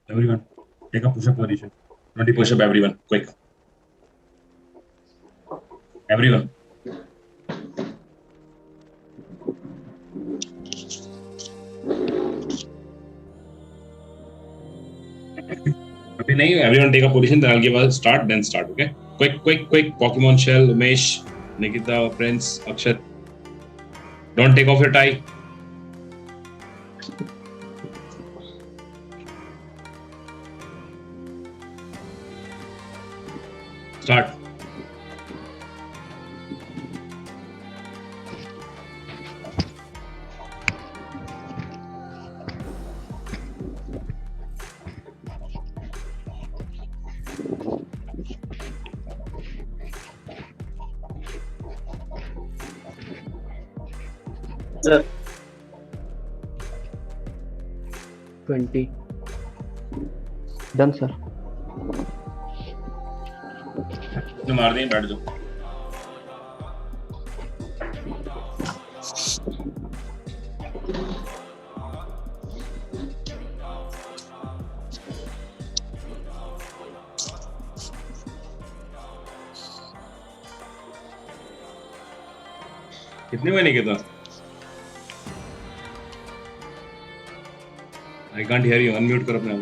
Everyone, take a push-up position. 20 push-up, everyone. Quick. Everyone. Okay, nahi, everyone take a position, then I'll give a start, then start, okay? Quick, quick, quick. Pokemon Shell, Umesh, Nikita, Prince, Akshat. Don't take off your tie. Start. Sir. 20. Done, sir. No, मार दें, बैठ जाओ. कितने हुए Nikita? I can't hear you. Unmute करो अपने आप.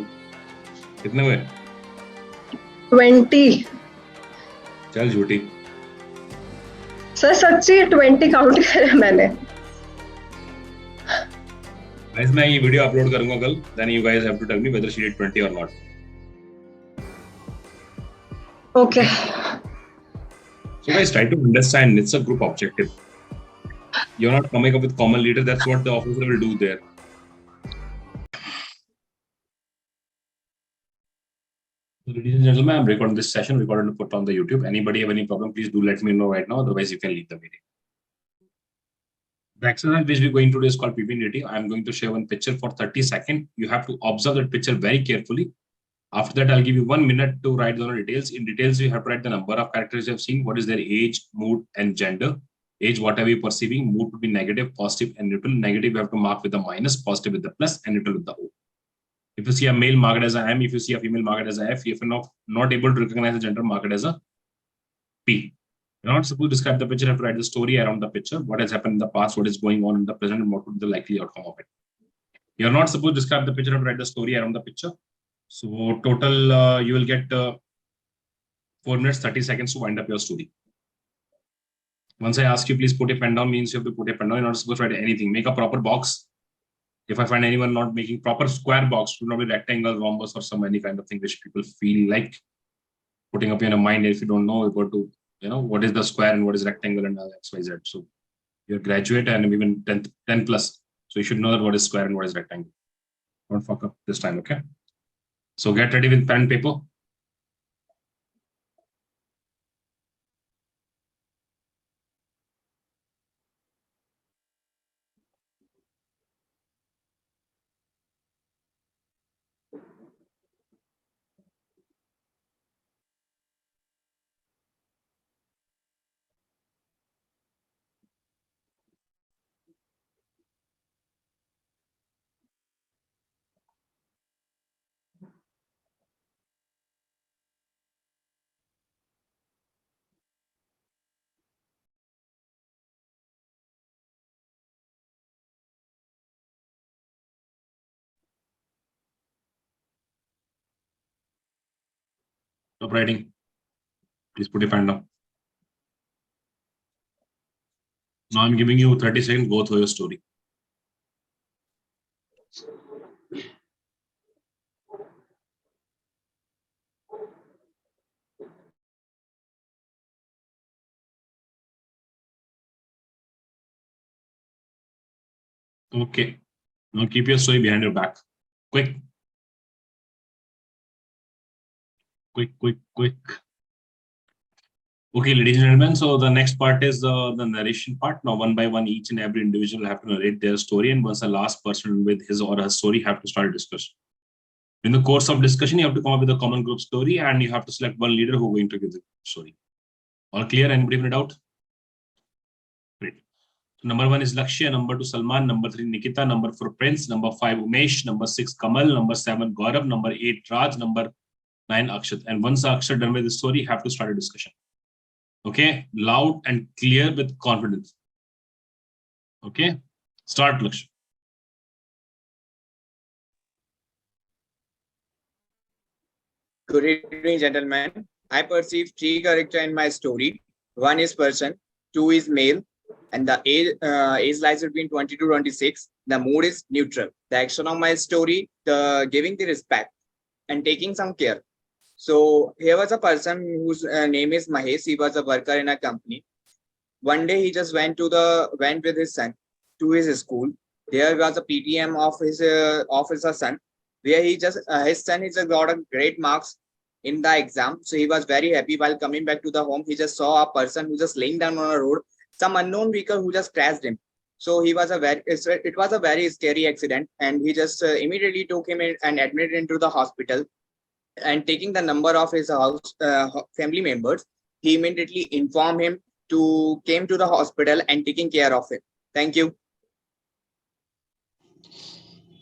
कितने हुए? 20. चल झूठी. सर सच्ची 20 काउंट करा मैंने. Guys, मैं ये वीडियो अपलोड करूंगा कल. Then you guys have to tell me whether she did 20 or not. Okay. So guys, try to understand. It's a group objective. You're not coming up with common leader. That's what the officer will do there. Ladies and gentlemen, I'm recording this session, recorded to put on the YouTube. Anybody have any problem, please do let me know right now. Otherwise, you can leave the meeting. The exercise which we're going to do is called Ppdt. I'm going to share one picture for 30 seconds. You have to observe that picture very carefully. After that, I'll give you 1 minute to write down the details. In details, you have to write the number of characters you have seen, what is their age, mood, and gender. Age, whatever you're perceiving, mood would be negative, positive, and neutral. Negative, you have to mark with the minus, positive with the plus, and neutral with the O. If you see a male, mark it as a M. If you see a female, mark it as a F. If you're not able to recognize the gender, mark it as a P. You're not supposed to describe the picture, you have to write the story around the picture, what has happened in the past, what is going on in the present, and what would be the likely outcome of it. You're not supposed to describe the picture, you have to write the story around the picture. So total, you will get 4 minutes, 30 seconds to wind up your story. Once I ask you, please put a pen down, means you have to put a pen down. You're not supposed to write anything. Make a proper box. If I find anyone not making proper square box, do not be rectangle, rhombus, or some any kind of thing which people feel like putting up in your mind. If you don't know, you go to, what is the square and what is rectangle and X, Y, Z. So you're graduate and even 10 plus. So you should know that what is square and what is rectangle. Don't fuck up this time, okay? So get ready with pen and paper. Stop writing. Please put your pen down. Now I'm giving you 30 seconds, go through your story. Okay. Now keep your story behind your back. Quick. Quick. Okay, ladies and gentlemen, so the next part is the narration part. Now, one by one, each and every individual have to narrate their story, and once the last person with his or her story have to start a discussion. In the course of discussion, you have to come up with a common group story, and you have to select one leader who is going to give the story. All clear? Anybody have a doubt? Great. Number 1 is Lakshya, number 2 Salman, number 3 Nikita, number 4 Prince, number 5 Umesh, number 6 Kamal, number 7 Gaurav, number 8 Raj, number 9 Akshat. And once Akshat done with the story, have to start a discussion. Okay, loud and clear with confidence. Okay, start Lakshya. Good evening, gentlemen. I perceive three characters in my story. One is person, two is male, and the age lies between 20 to 26. The mood is neutral. The action of my story, the giving the respect and taking some care. So here was a person whose name is Mahesh. He was a worker in a company. One day he just went with his son to his school. There was a PTM of his son, where his son has got a great marks in the exam. So he was very happy. While coming back to the home, he just saw a person who just laying down on a road, some unknown vehicle who just crashed him. So it was a very scary accident, and he just immediately took him in and admitted into the hospital. And taking the number of his family members, he immediately informed him to came to the hospital and taking care of him. Thank you.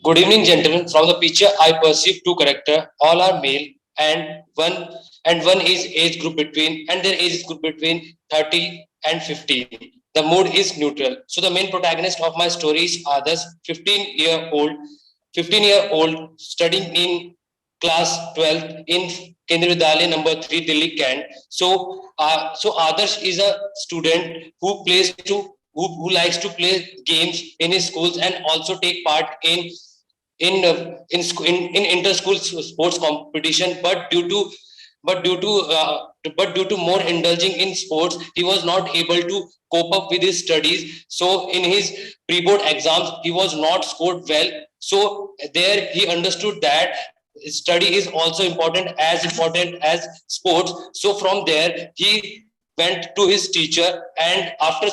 Good evening, gentlemen. From the picture, I perceive two characters. All are male, and one is age group between, and their age group between 30 and 15. The mood is neutral. So the main protagonist of my story is others, 15-year-old studying in class 12th in Kendriya Vidyalaya number 3, Delhi, Kent. So Adarsh is a student who who likes to play games in his schools and also take part in inter-school sports competition. But due to more indulging in sports, he was not able to cope up with his studies. So in his pre-board exams, he was not scored well. So there he understood that study is also important as sports. So from there he went to his teacher, and after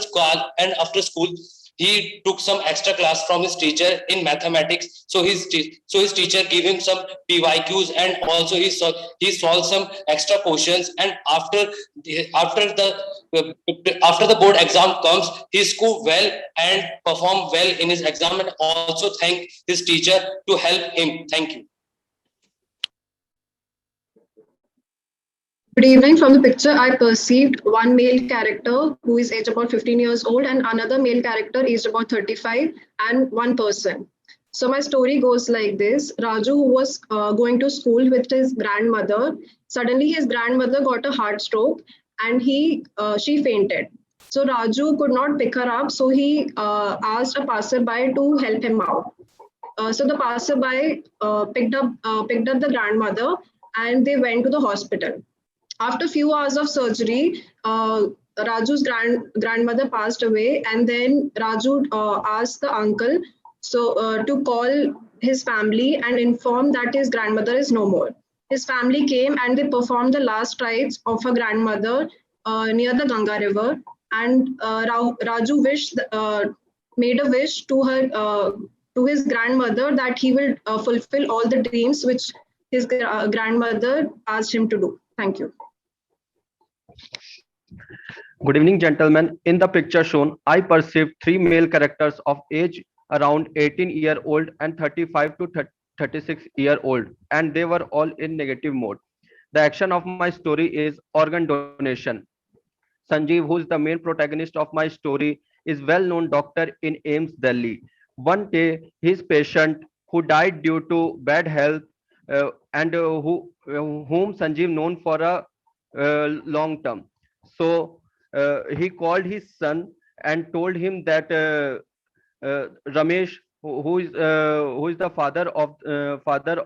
school he took some extra class from his teacher in mathematics. So his teacher gave him some PYQs, and also he solved some extra questions. And after the board exam comes, he scored well and performed well in his exam, and also thank his teacher to help him. Thank you. Good evening. From the picture, I perceived one male character who is aged about 15 years old and another male character aged about 35 and one person. So my story goes like this. Raju, who was going to school with his grandmother, suddenly his grandmother got a heart stroke and she fainted. So Raju could not pick her up, so he asked a passerby to help him out. So the passerby picked up the grandmother and they went to the hospital. After a few hours of surgery, Raju's grandmother passed away, and then Raju asked the uncle to call his family and inform that his grandmother is no more. His family came and they performed the last rites of her grandmother near the Ganga River, and Raju made a wish to his grandmother that he will fulfill all the dreams which his grandmother asked him to do. Thank you. Good evening, gentlemen. In the picture shown, I perceived three male characters of age around 18-year-old and 35 to 36-year-old, and they were all in negative mode. The action of my story is organ donation. Sanjeev, who is the main protagonist of my story, is well-known doctor in AIIMS, Delhi. One day, his patient who died due to bad health and whom Sanjeev known for a long term. So he called his son and told him that Ramesh, who is the father of the father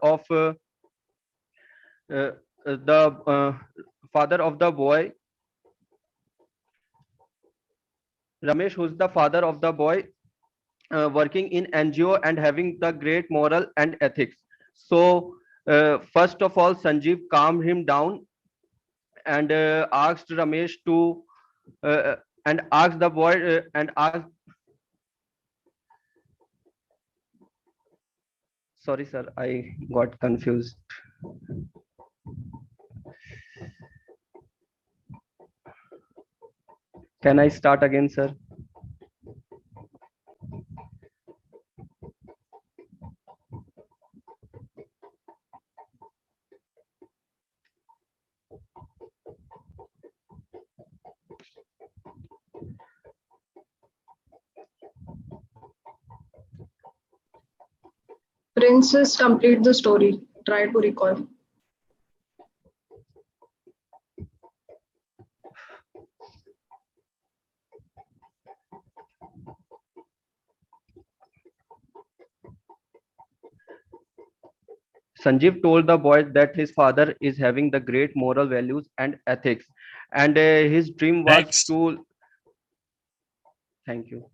of the boy, Ramesh, who is the father of the boy, working in NGO and having the great moral and ethics. So first of all, Sanjeev calmed him down and asked Ramesh to and asked the boy and asked. Sorry, sir, I got confused. Can I start again, sir? Princess, complete the story. Try to recall. Sanjeev told the boys that his father is having the great moral values and ethics, and his dream was Next. to. Thank you.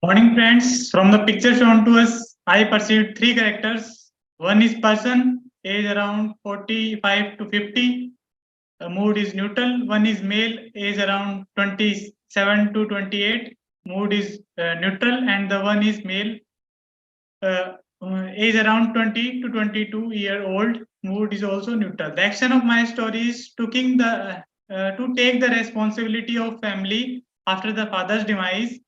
Morning, friends. From the picture shown to us, I perceived three characters. One is person, age around 45 to 50. The mood is neutral. One is male, age around 27 to 28. Mood is neutral, and the one is male, age around 20 to 22-year-old. Mood is also neutral. The action of my story is to take the responsibility of family after the father's demise.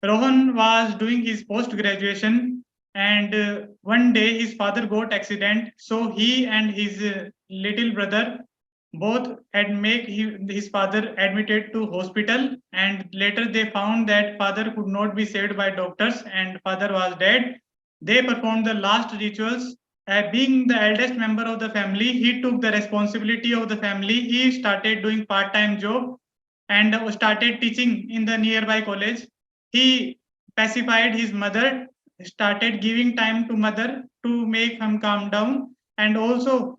Rohan was doing his post-graduation, and one day his father got accident. So he and his little brother both had make his father admitted to hospital, and later they found that father could not be saved by doctors and father was dead. They performed the last rituals. Being the eldest member of the family, he took the responsibility of the family. He started doing part-time job and started teaching in the nearby college. He pacified his mother, started giving time to mother to make him calm down, and also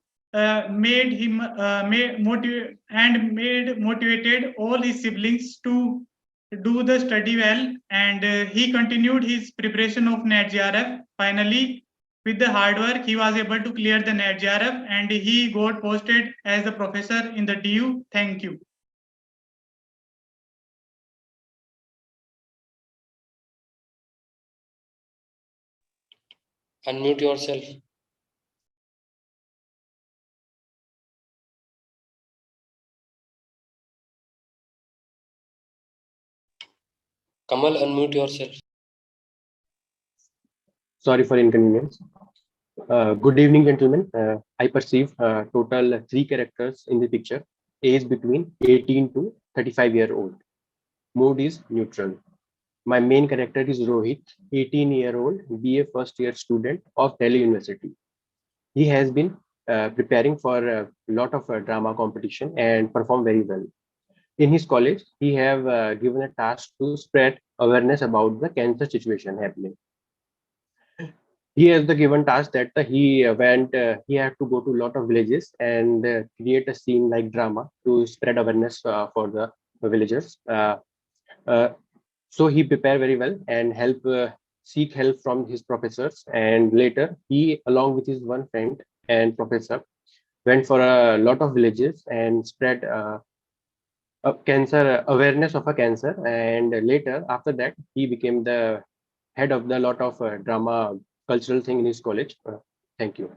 made motivated all his siblings to do the study well, and he continued his preparation of NET GRF. Finally, with the hard work, he was able to clear the NET GRF, and he got posted as the professor in the DU. Thank you. Unmute yourself. Kamal, unmute yourself. Sorry for inconvenience. Good evening, gentlemen. I perceive total three characters in the picture, age between 18 to 35-year-old. Mood is neutral. My main character is Rohit, 18-year-old BA first year student of Delhi University. He has been preparing for a lot of drama competition and perform very well. In his college, he have given a task to spread awareness about the cancer situation happening. He has the given task that he had to go to a lot of villages and create a scene like drama to spread awareness for the villagers. So he prepared very well and seek help from his professors, and later he, along with his one friend and professor, went for a lot of villages and spread cancer awareness of a cancer, and later after that he became the head of the lot of drama cultural thing in his college. Thank you.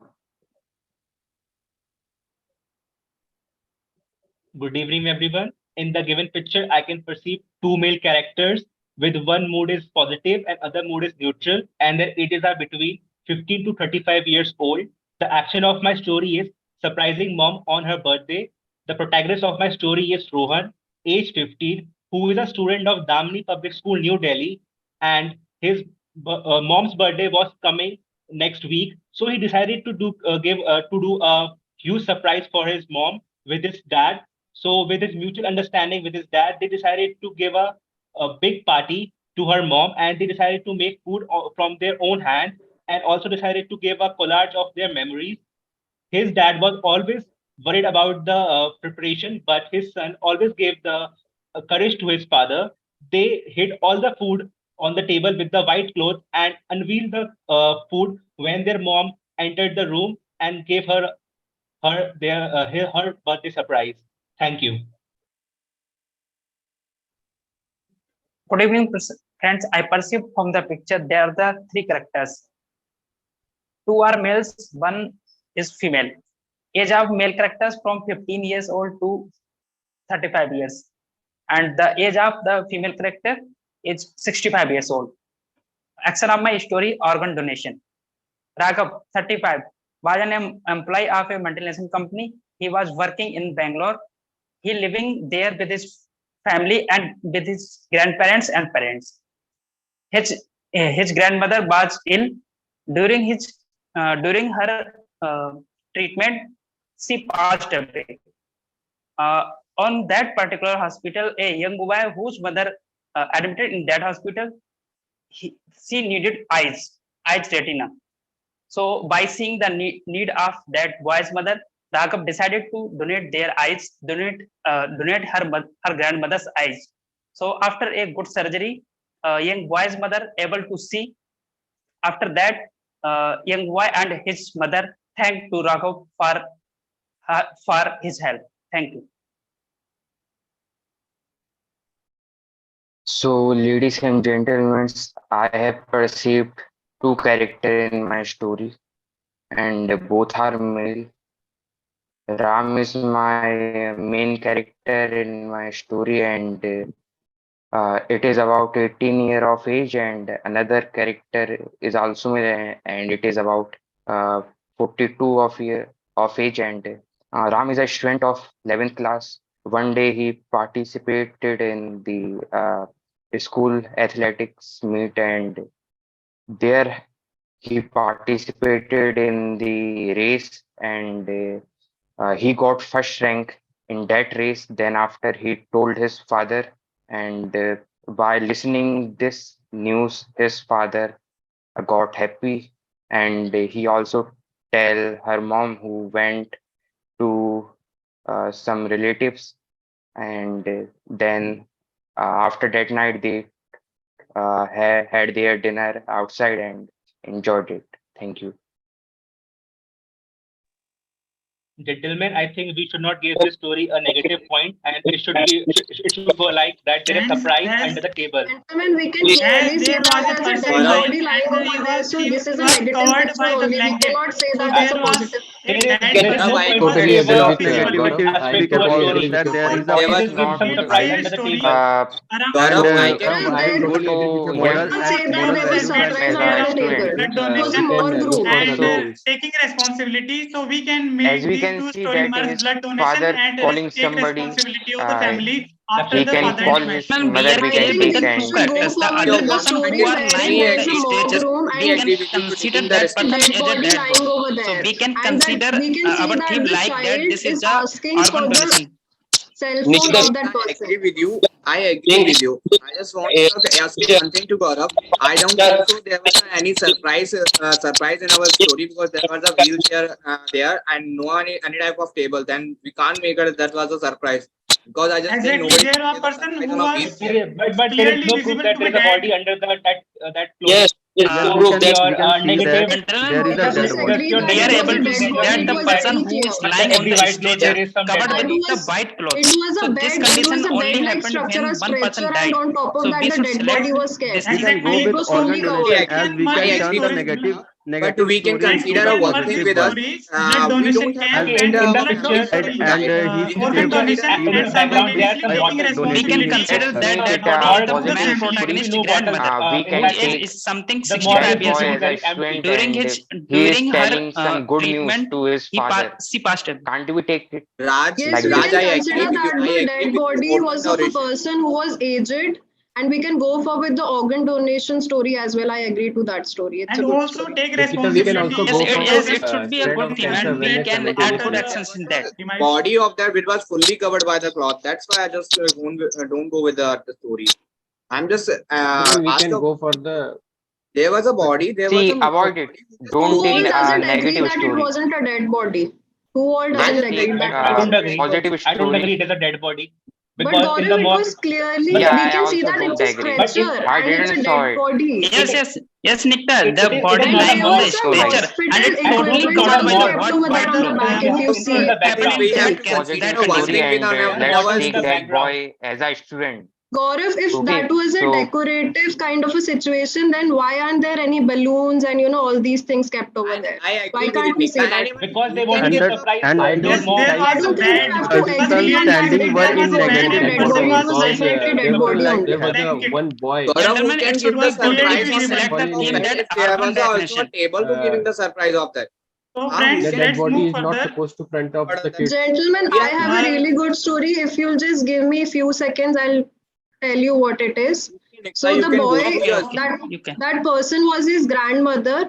Good evening, everyone. In the given picture, I can perceive two male characters with one mood is positive and other mood is neutral, and their ages are between 15 to 35 years old. The action of my story is surprising mom on her birthday. The protagonist of my story is Rohan, age 15, who is a student of Damni Public School, New Delhi, and his mom's birthday was coming next week. So he decided to do a huge surprise for his mom with his dad. So with his mutual understanding with his dad, they decided to give a big party to her mom, and they decided to make food from their own hand, and also decided to give a collage of their memories. His dad was always worried about the preparation, but his son always gave the courage to his father. They hid all the food on the table with the white cloth and unveiled the food when their mom entered the room and gave her birthday surprise. Thank you. Good evening, friends. I perceive from the picture there are the three characters. Two are males, one is female. Age of male characters from 15 years old to 35 years. And the age of the female character is 65 years old. Action of my story, organ donation. Raghav, 35, was an employee of a multinational company. He was working in Bangalore. He living there with his family and with his grandparents and parents. His grandmother was ill During her treatment, she passed away. On that particular hospital, a young boy whose mother admitted in that hospital, she needed eyes retina. So by seeing the need of that boy's mother, Raghav decided to donate her grandmother's eyes. So after a good surgery, young boy's mother able to see. After that, young boy and his mother thanked to Raghav for his help. Thank you. So, ladies and gentlemen, I have perceived two characters in my story, and both are male. Ram is my main character in my story, and it is about 18 years of age, and another character is also male, and it is about 42 of age, and Ram is a student of 11th class. One day he participated in the school athletics meet, and there he participated in the race, and he got first rank in that race. Then after he told his father, and by listening this news, his father got happy, and he also tell her mom, who went to some relatives, and then after that night they had their dinner outside and enjoyed it. Thank you. Gentlemen, I think we should not give this story a negative point, and it should go like that. There is surprise under the table. Gentlemen, we can clearly see that there's a dead body lying over there, so this is a negative picture only. We cannot say that as a positive. There is no point Totally of agree favor with Negativity aspect we to can our also story. see that there is There a is some surprise under the table. Gaurav, I and can I There- want to moral Don't say and that moral there was value surprise and under the student, table. Blood It was a donation more group. and So, taking responsibility. So we can as make we these can two see story that merge his blood donation father and calling take somebody, responsibility of the family after he the can father call demise. his mother, we I can think take, we and should go forward with the story wherein there is a mock room and agree with you to taking the a dead body lying over there. And that we can see that the child is asking for the cell phone of that I person. agree with you. I agree with you. I just want to ask you one thing to Gaurav. I don't think so. There was any surprise in our story, because there was a wheelchair there and no any type of table. Then we can't make it that was a surprise, because I just think Exactly, nobody there can are say the person surprise who on a was wheelchair. But there is clearly no proof visible that to there be is a dead. body under that cloth. Yes, yes, So we can your see negative. that there is a I dead disagree body. Your that it negative was a will dead be body. that It the was person very who is clear. lying every white cloth, there is some dead body. It was a bed-like structure, a stretcher, and on top of that, the dead body was kept. We can go Exactly. It with was So organ fully we donation covered. as we I can merge turn the agree with stories. But we can story And we consider a can into merge working these positive with us. one. stories. Blood We donation don't have camp As and in moral our of the family, said, story. and right? he We Organ gave can donation consider even and In the background, there are simultaneously some taking water. donating his responsibility. organ. make it In a order to of the positive family. story. we know what We in can that take the moral that will boy be as a very empty. student, and he is telling some good news to his father. Can't we take it Raj, Yes, like we this? can I consider agree with you. that I the agree dead with you. body Organ was of a donation. person who was aged, and we can go for with the organ donation story as well. I agree to that story. It's a And good also story. take Nikita, we can responsibility. also go for spread of cancer awareness and the demise. Body of that it was fully covered by the cloth. That's why I just don't go with the story. I'm just Even we ask. can go for the There was a body. There was See, a avoid it. body. Don't Who take all a doesn't agree negative that it story. wasn't a dead body? Who all I doesn't just agree take that I it don't wasn't? agree. Positive I don't agree. story. It is a dead body But because in the Gaurav, it mock. was clearly, Yeah, we I can see also that don't it's a agree. But stretcher I and it's didn't a saw dead it. body. It is not And a there mock. was some hospital It's equipments not a also mock. kept over there on the back, if you In see. the I think background. we have Take to positive consider one story, thing with and let's our take the that background. boy as a student. Gaurav, if that Okay, was a so decorative kind of a situation, then why aren't there any balloons and all these things kept over there? I agree Why with can't you. we say that? Because they We want to can give give Under surprise and to I their don't mock. There I was a don't think we bad have to surgical agree on that standing were because in it was not a negative dead body, body it was because definitely a there dead were body like only. there was a blanket. one boy. Gaurav, who can give the was clearly surprise of visible. that? Boy in If there was also a table to giving the surprise of that. So Who friends, The can dead let's body move is not further. supposed to front of the kids. Gentlemen, We I have have a really good story. If you'll just give me a few seconds, I'll tell you what it is. So you the can boy, go first. that person was his grandmother,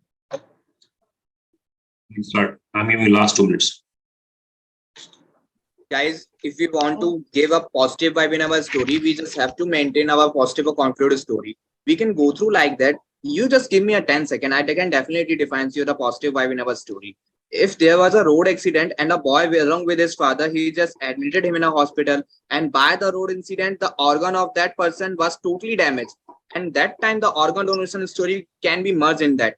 Start. I'm giving you last 2 minutes. Guys, if we want to give a positive vibe in our story, we just have to maintain our positive or confident story. We can go through like that. You just give me a 10-second. I can definitely define you the positive vibe in our story. If there was a road accident and a boy along with his father, he just admitted him in a hospital, and by the road incident, the organ of that person was totally damaged. And that time the organ donation story can be merged in that.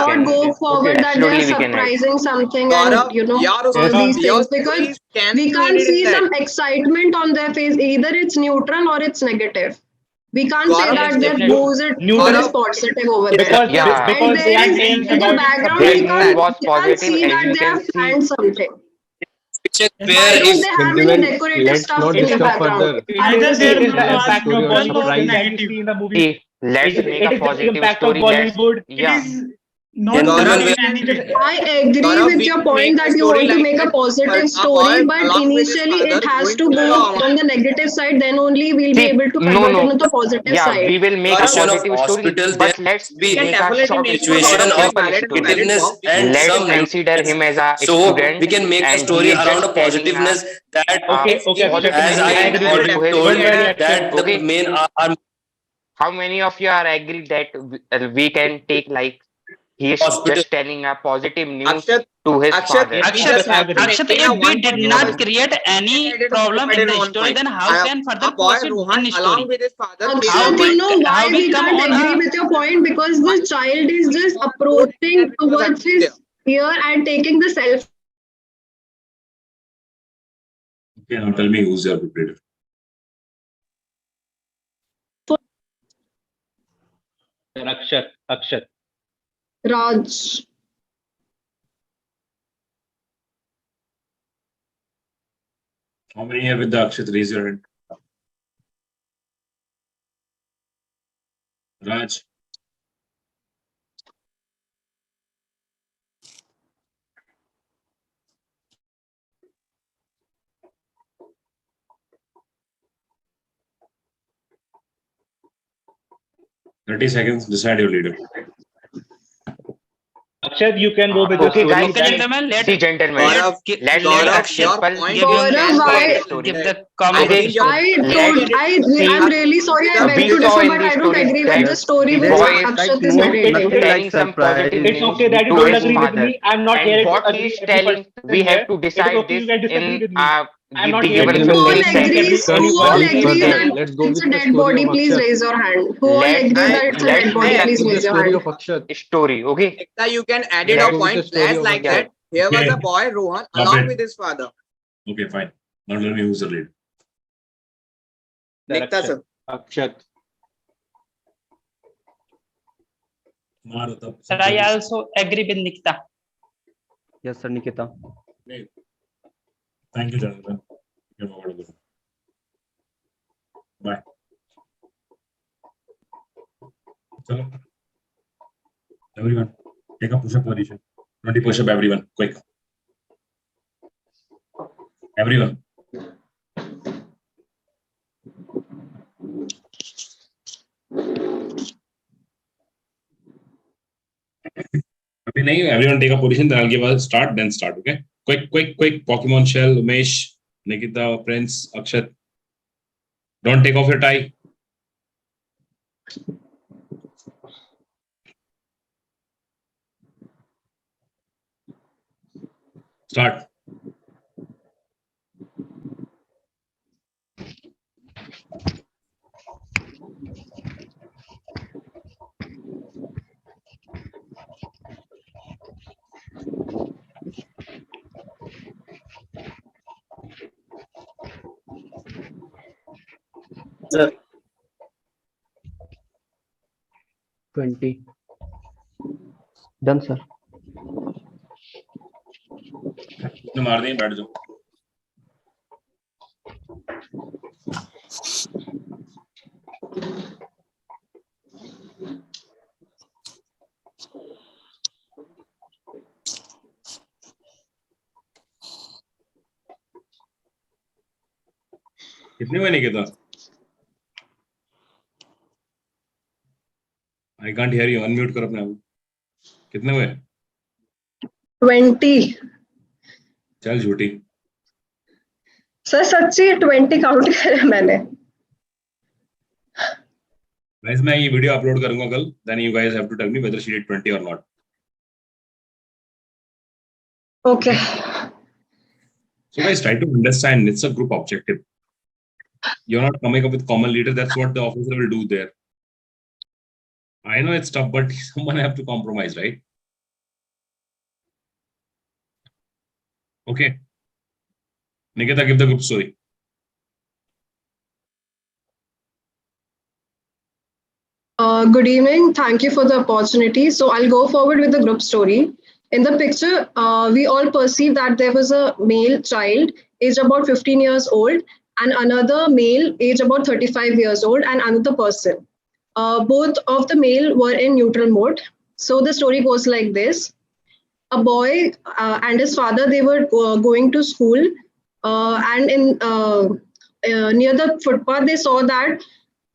not go forward that they are absolutely we can add. surprising something Gaurav, and, you know, your all story, these your things, story because is can we be can't added in see that. some excitement on their face. Either it's neutral or it's negative. We can't say Gaurav, that Yes, they're definitely. positive or Neutral is Gaurav, positive over there. because Yeah. And because they there are is, saying in the about background, Red we mood was can't positive, see as that you they can have see. planned something. Picture Yes, Why where don't if they have any Gentlemen, decorative let's stuff not in the discuss background? further. either it they're is the As the impact story of of neutral or Bollywood surprise. that we negative. see in the movie. See, let's It make a is the positive impact of story. Let's, Bollywood. It yeah. is not Gaurav, in any way. I agree Gaurav, with we your can point make that a you story want to like make a that, positive a story, boy but along with his initially it father has going to to go the on the negative side. Then only we'll be See, able to no, convert it no. into the positive Yeah, side. we will make a Gaurav, Situation of positive story, hospital, there but let's must we be can make a definitely short make story, for situation a Gaurav of with simple valid and story. valid positiveness form. We can and make Let's it some like consider negativeness. him as a So we student, can make a and he story is around just a telling a positiveness that, Okay, okay, if we Akshat. as positive I I news agree with already to you. his told Don't worry, student. that Akshat. the Okay, main are how many of you are agree that we can take like he is hospital. just telling a positive news Akshat, to his Akshat, father? if we Akshat, just Akshat, I have to agree. Akshat, maintain a if we one did point not story, create we can any edit problem it in in the one story, point. then how can A further boy proceed Rohan in along story? with his father came How Akshat, to you we know why how we we come can't on agree a with your point? Because my the child is just for both approaching incident which was towards happening there. his ear and taking the self. Okay, now tell me who's your preparator. Akshat, Akshat. Raj. How many are with the Akshat? Raise your hand. Raj. "30 seconds, decide your leader." Akshat, you can go with the Okay, story. guys. okay, gentlemen. See, gentlemen, Gaurav, let's make a Gaurav, your simple point give was Gaurav, well short why? story. Give the I comment. Okay, think your let's see. I'm really sorry with I a beg We to saw differ, in but the I don't story agree with that the story the which boy is Akshat is Okay, narrating. okay. telling some positive It's news okay that you to don't his agree with father, me. I'm not and here to what agree he's every telling, person we have here. to It is decide okay, you this can disagree in with me. I'm not the here to given Who all agree section. agrees? Who every all point. agree further. that Let's go it's with a the dead story of body? Please Akshat. raise your hand. Who all agree that it's a Let's dead body? make Please With the raise your story hand. of Akshat. story. Okay, Ekta, you can edit Let's a let's go with the point story as of like yeah. that. Akshat. Here was Okay, a boy Rohan stop along it. with his father. Okay, fine. Now tell me who's the leader. Nikta Akshat. sir. Akshat. Sir, I also agree with Nikita. Yes, sir, Nikita. Thank you, gentlemen. You're welcome. Bye. Chalo. Everyone, take a push-up position. 20 push-up, everyone. Quick. Everyone. Okay, nahi, everyone take a position, then I'll give a start, then start, okay? Quick. Pokemon Shell, Umesh, Nikita, Prince, Akshat. Don't take off your tie. Start. Sir. 20. Done, sir. उसने मार दें, बैठ जाओ. कितने हुए Nikita? I can't hear you. Unmute करो अपने आप. कितने हुए? 20. चल झूठी. सर सच्ची 20 काउंट करे मैंने. Guys, मैं ये वीडियो अपलोड करूंगा कल. Then you guys have to tell me whether she did 20 or not. Okay. So guys, try to understand. It's a group objective. You're not coming up with common leader. That's what the officer will do there. I know it's tough, but someone have to compromise, right? Okay. Nikita, give the group story. Good evening. Thank you for the opportunity. So I'll go forward with the group story. In the picture, we all perceive that there was a male child aged about 15 years old and another male aged about 35 years old and another person. Both of the male were in neutral mode. So the story goes like this. A boy and his father, they were going to school, and near the footpath, they saw that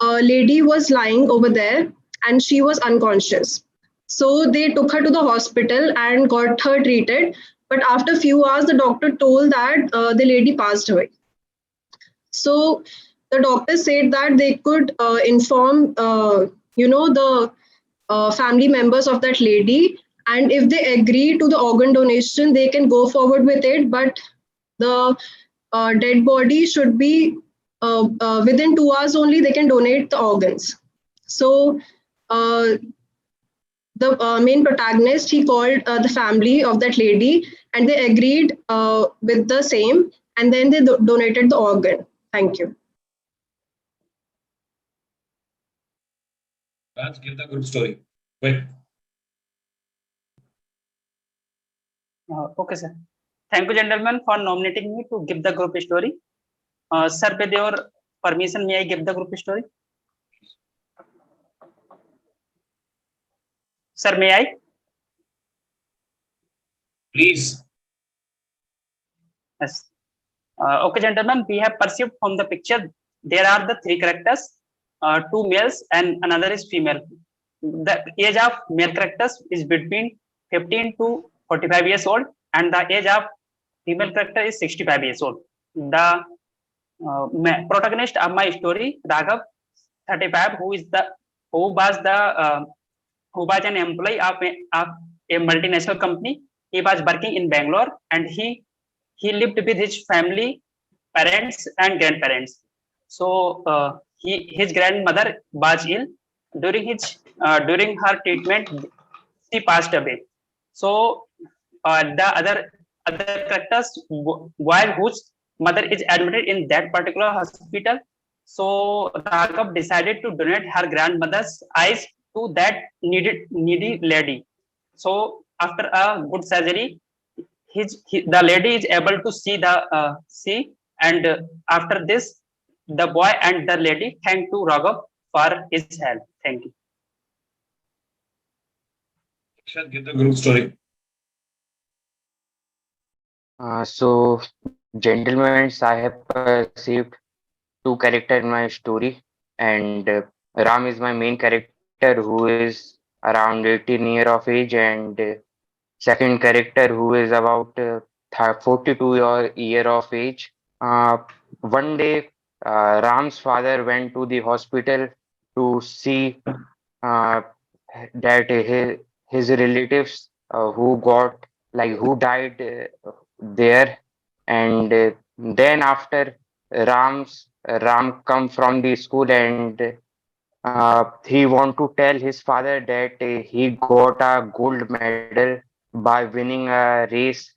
a lady was lying over there and she was unconscious. So they took her to the hospital and got her treated. But after a few hours, the doctor told that the lady passed away. So the doctor said that they could inform, the family members of that lady, and if they agree to the organ donation, they can go forward with it. But the dead body should be within 2 hours only. They can donate the organs. So the main protagonist, he called the family of that lady, and they agreed with the same, and then they donated the organ. Thank you. Let's give the group story. Quick. Okay, sir. Thank you, gentlemen, for nominating me to give the group story. Sir, with your permission, may I give the group story? Sir, may I? Please. Yes. Okay, gentlemen, we have perceived from the picture, there are the three characters, two males and another is female. The age of male characters is between 15 to 45 years old, and the age of female character is 65 years old. The protagonist of my story, Raghav, 35, who was an employee of a multinational company. He was working in Bangalore, and he lived with his family, parents and grandparents. So his grandmother was ill. During her treatment, she passed away. So the other characters, while whose mother is admitted in that particular hospital, so Raghav decided to donate her grandmother's eyes to that needy lady. So after a good surgery, the lady is able to see, and after this, the boy and the lady thank to Raghav for his help. Thank you. Shall give the group story. So, gentlemen, I have perceived two characters in my story, and Ram is my main character who is around 18 year of age, and second character who is about 42 year of age. Uh, One day, Ram's father went to the hospital to see uh, that his relatives who died there, and then after Ram come from the school, and he want to tell his father that he got a gold medal by winning a race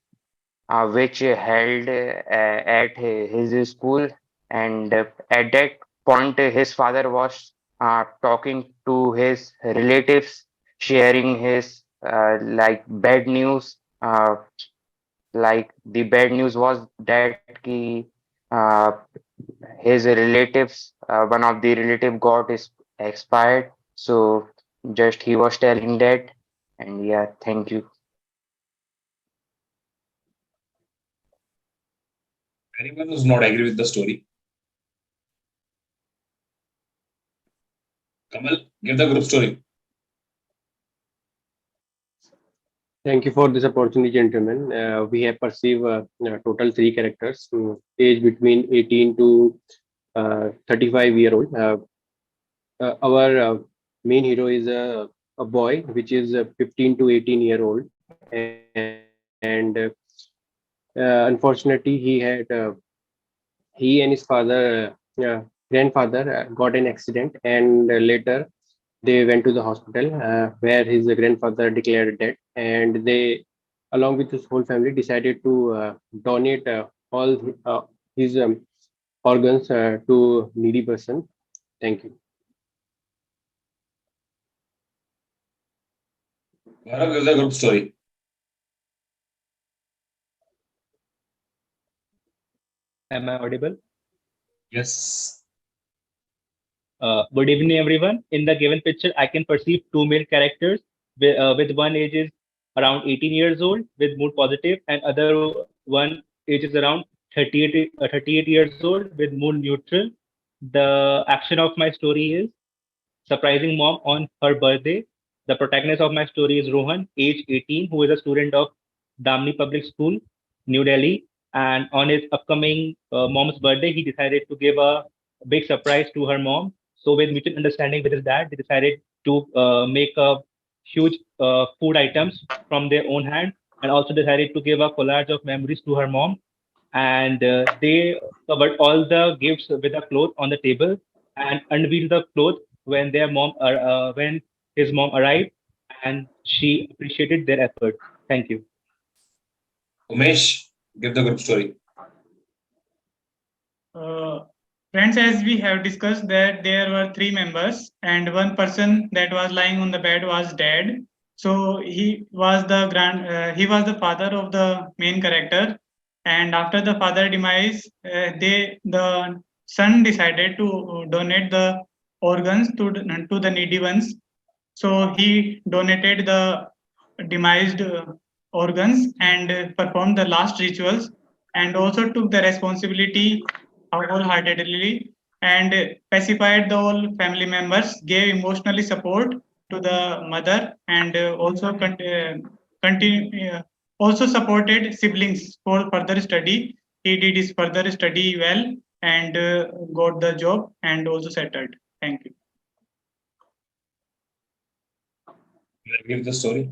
which held at his school. And at that point, his father was talking to his relatives, sharing his bad news. Like the bad news was that uh, his relatives, one of the relative got is expired. So just he was telling that, and yeah, thank you. Anyone who's not agree with the story? Kamal, give the group story. Thank you for this opportunity, gentlemen. We have perceived total three characters, age between 18 to 35-year-old. Our main hero is a boy, which is 15 to 18-year-old, and unfortunately, he and his grandfather got an accident, and later they went to the hospital where his grandfather declared dead, and they, along with his whole family, decided to donate all his organs to needy person. Thank you. Gaurav, give the group story. Am I audible? Yes. Good evening, everyone. In the given picture, I can perceive two male characters with one age is around 18 years old with mood positive, and other one age is around 38 years old with mood neutral. The action of my story is surprising mom on her birthday. The protagonist of my story is Rohan, age 18, who is a student of Damni Public School, New Delhi. And on his upcoming mom's birthday, he decided to give a big surprise to her mom. So, with mutual understanding with his dad, they decided to make a huge food items from their own hand, and also decided to give a collage of memories to her mom. And they covered all the gifts with a cloth on the table and unveiled the cloth when when his mom arrived, and she appreciated their effort. Thank you. Umesh, give the group story. Friends, as we have discussed that there were three members and one person that was lying on the bed was dead. So he was the father of the main character. And after the father demise, the son decided to donate the organs to the needy ones. So he donated the demised organs and performed the last rituals, and also took the responsibility wholeheartedly, and pacified the whole family members, gave emotionally support to the mother, and also supported siblings for further study. He did his further study well and got the job and also settled. Thank you. Give the story.